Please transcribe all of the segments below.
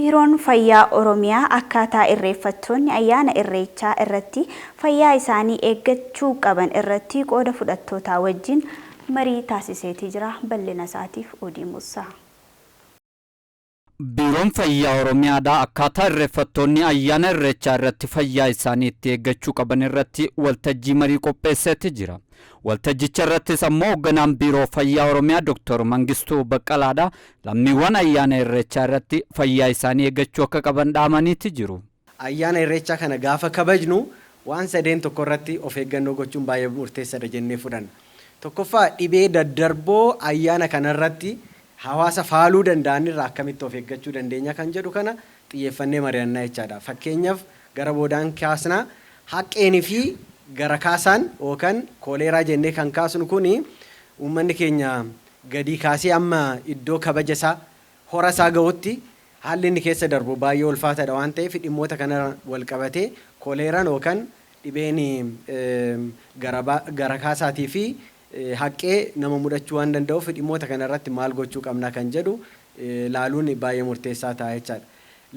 Biiroon Fayyaa Oromiyaa akkaataa irreeffattoonni ayyaana irreechaa irratti fayyaa isaanii eeggachuu qaban irratti qooda fudhattootaa wajjin marii taasiseetii jira. Bal'ina isaatiif Odii Musaa. Biiroon Fayyaa Oromiyaadhaa akkaataa irreeffattoonni ayyaana irreechaa irratti fayyaa isaanii itti eeggachuu qaban irratti waltajjii marii qopheesseetii jira. Waltajjicha irrattis ammoo hoogganaan Biiroo Fayyaa Oromiyaa Dr. Mangistuu Baqqalaadhaa lammiiwwan ayyaana irreechaa irratti fayyaa isaanii eeggachuu akka qaban dhaamaniiti jiru. Ayyaana irreechaa kana gaafa kabajnu waan sadeen tokko irratti of eeggannoo gochuun baay'ee murteessaadha jennee fudhanna. Tokkoffaa dhibee daddarboo ayyaana kana irratti hawaasa faaluu danda'an irraa akkamitti of eeggachuu dandeenya kan jedhu kana xiyyeeffannee mari'annaa jechaadha. Fakkeenyaaf gara boodaan kaasnaa haqqeenii fi gara kaasaan yookaan kooleeraa jennee kan kaasnu kuni uummanni keenya gadi kaasee amma iddoo kabaja isaa hora isaa ga'utti haalli inni keessa darbu baay'ee ulfaataadha waan ta'eef dhimmoota kana wal qabatee kooleeraan yookaan dhibeen gara kaasaatii fi haqqee nama mudachuu waan danda'uuf dhimmoota kana irratti maal gochuu qabna kan jedhu laaluun baay'ee murteessaa ta'a jechaadha.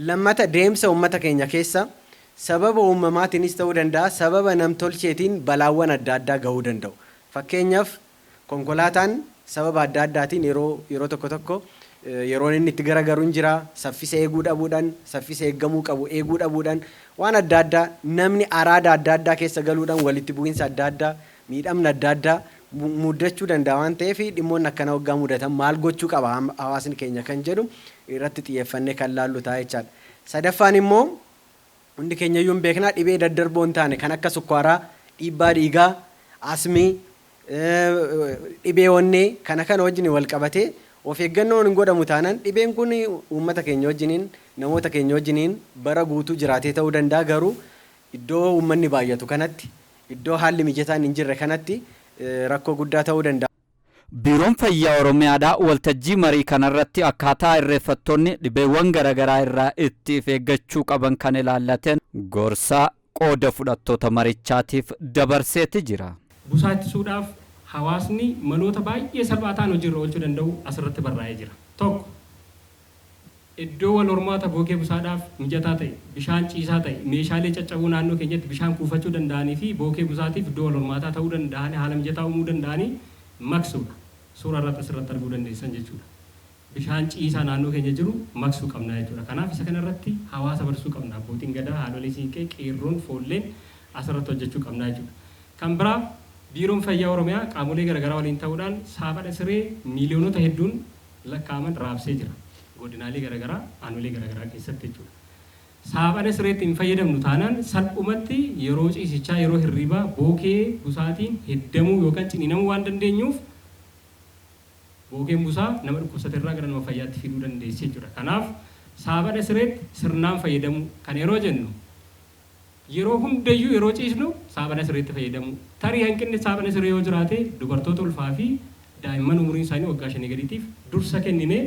Lammata deemsa uummata keenya keessa sababa uumamaatiinis ta'uu danda'a, sababa namtolcheetiin balaawwan adda addaa gahuu danda'u. Fakkeenyaaf konkolaataan sababa adda addaatiin yeroo tokko yeroon inni itti garagaru jira, saffisa eeguu dhabuudhaan, saffisa eeggamuu qabu eeguu dhabuudhaan waan adda addaa namni araada adda addaa keessa galuudhaan walitti bu'iinsa adda addaa, miidhamna adda addaa muddachuu danda'a waan ta'eef dhimmoonni akkana waggaa mudatan maal gochuu qaba hawaasni keenya kan jedhu irratti xiyyeeffannee kan laallu ta'a jechaadha. Sadaffaan immoo hundi keenya iyyuu beeknaa dhibee daddarboo hin taane kan akka sukkaaraa, dhiibbaa dhiigaa, asmii, dhibee onnee kana wajjin wal qabatee of eeggannoon hin godhamu taanaan dhibeen kun uummata keenya wajjiniin namoota keenya wajjiniin bara guutuu jiraatee ta'uu danda'a garuu iddoo uummanni baay'atu kanatti iddoo haalli mijataan hin jirre kanatti rakkoo guddaa ta'uu danda'a. Biiroon Fayyaa Oromiyaadhaa waltajjii marii kanarratti akkaataa irreeffattoonni dhibeewwan garaagaraa irraa itti eeggachuu qaban kan ilaallateen gorsaa qooda fudhattoota marichaatiif dabarseeti jira. Busaa ittisuudhaaf hawaasni maloota baay'ee salphaa ta'an hojiirra oolchuu danda'u asirratti barraa'ee jira. Tokko iddoo wal hormaata bookee busaadhaaf mijataa ta'e, bishaan ciisaa ta'e, meeshaalee caccabuu naannoo keenyatti bishaan kuufachuu danda'anii fi bookee busaatiif iddoo wal hormaataa ta'uu danda'an haala mijataa uumuu danda'anii maqsuudha. Suuraa irratti asirratti arguu dandeessan jechuudha. Bishaan ciisaa naannoo keenya jiru maqsuu qabna jechuudha. Kanaaf isa kanarratti hawaasa barsiisuu qabna. Abbootiin gadaa, haadholii siinqee, qeerroon, foolleen asirratti hojjechuu qabna jechuudha. Kan biraa Biiroon Fayyaa Oromiyaa qaamolee garaagaraa waliin ta'uudhaan saaphaa siree miiliyoonota hedduun lakkaa'aman raabsee jira. Godinaalee garaagaraa, aanolee garaagaraa keessatti jechuudha. Saaphaa sireetti hin fayyadamnu taanaan salphumatti yeroo ciisichaa, yeroo hirribaa bookee busaatiin heddamuu yookaan ciniinamuu waan dandeenyuuf bookeen busaa nama dhukkubsate irraa gara nama fayyaatti fiduu dandeessi jechuudha. Kanaaf saaphaa sireetti sirnaan fayyadamu kan yeroo jennu yeroo hundayyuu yeroo ciisnu saaphaa sireetti fayyadamu. Tarii hanqinni saaphaa siree yoo jiraate dubartoota ulfaa fi daa'imman umuriin isaanii waggaa 5 gadiitiif dursa kenninee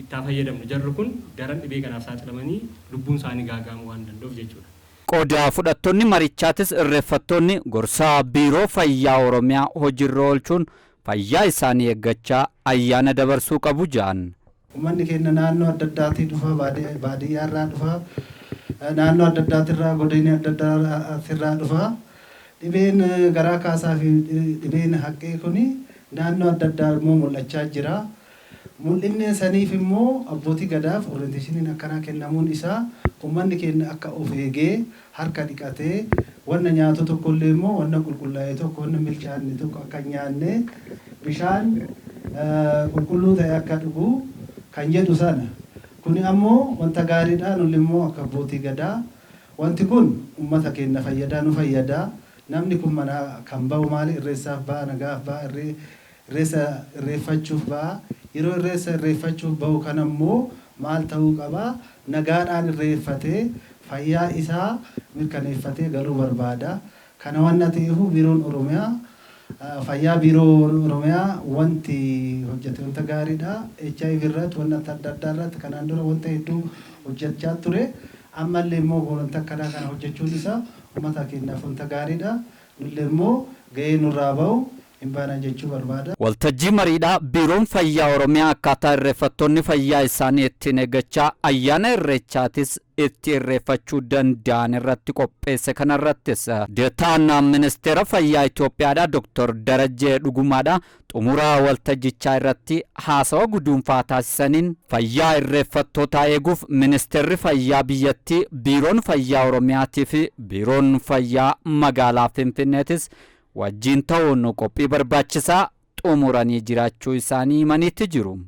itti fayyadamnu. Jarri kun daran dhibee kanaaf saaxilamanii lubbuun isaanii gaaga'amuu waan danda'uuf jechuudha. Qooda fudhattoonni marichaatis irreeffattoonni gorsaa Biiroo Fayyaa Oromiyaa hojiirra oolchuun fayyaa isaanii eeggachaa ayyaana dabarsuu qabu jedhan. Uummanni keenya naannoo adda addaatii dhufa, baadiyyaa irraa dhufa, naannoo adda addaatirraa godina adda addaatirraa dhufa. Dhibeen garaa kaasaa fi dhibeen haqqee kuni naannoo adda addaa immoo mul'achaa jira. Mul'inni saniif immoo abbootii gadaaf orienteeshiniin akkanaa kennamuun isaa uummanni keenya akka of eegee harka dhiqatee wanna nyaatu tokkollee immoo wanna qulqullaa'ee tokko wanna milchaanne tokko akka nyaanne bishaan qulqulluu ta'e akka dhugu kan jedhu sana. Kuni ammoo wanta gaariidha. Nulli immoo akka abbootii gadaa wanti kun uummata keenya fayyadaa nu fayyadaa. Namni kun mana kan ba'u maali irreessaaf ba'a, nagaaf ba'a, irreessa irreeffachuuf ba'a. Yeroo irreessa irreeffachuuf ba'u kan ammoo maal ta'uu qaba? Nagaadhaan irreeffatee fayyaa isaa mirkaneeffatee galuu barbaada. Kana wanna ta'eef Biiroon Oromiyaa fayyaa Biiroo Oromiyaa wanti hojjete wanta gaariidha. HIV irratti wanta adda addaa irratti kanaan dura wanta hedduu hojjechaa ture. Ammallee immoo wanta akkanaa kana hojjechuun isaa uummata keenyaaf wanta gaariidha. Nullee immoo gahee nurraa ba'u hin baana jechuu barbaada. Waltajjii mariidhaa biiroon fayyaa Oromiyaa akkaataa irreeffattoonni fayyaa isaanii ittiin eeggachaa ayyaana irreechaatis itti irreeffachuu danda'an irratti qopheesse kanarrattis deetaan ministeera fayyaa Itoophiyaadha Dr. Darajjee Dhugumaadha xumura waltajjichaa irratti haasawa guduunfaa taasisaniin fayyaa irreeffattootaa eeguuf ministeerri fayyaa biyyattii biiroon fayyaa Oromiyaatii fi biiroon fayyaa magaalaa Finfinneetis wajjin ta'uun qophii barbaachisaa xumuranii jiraachuu isaanii himaniitti jiru.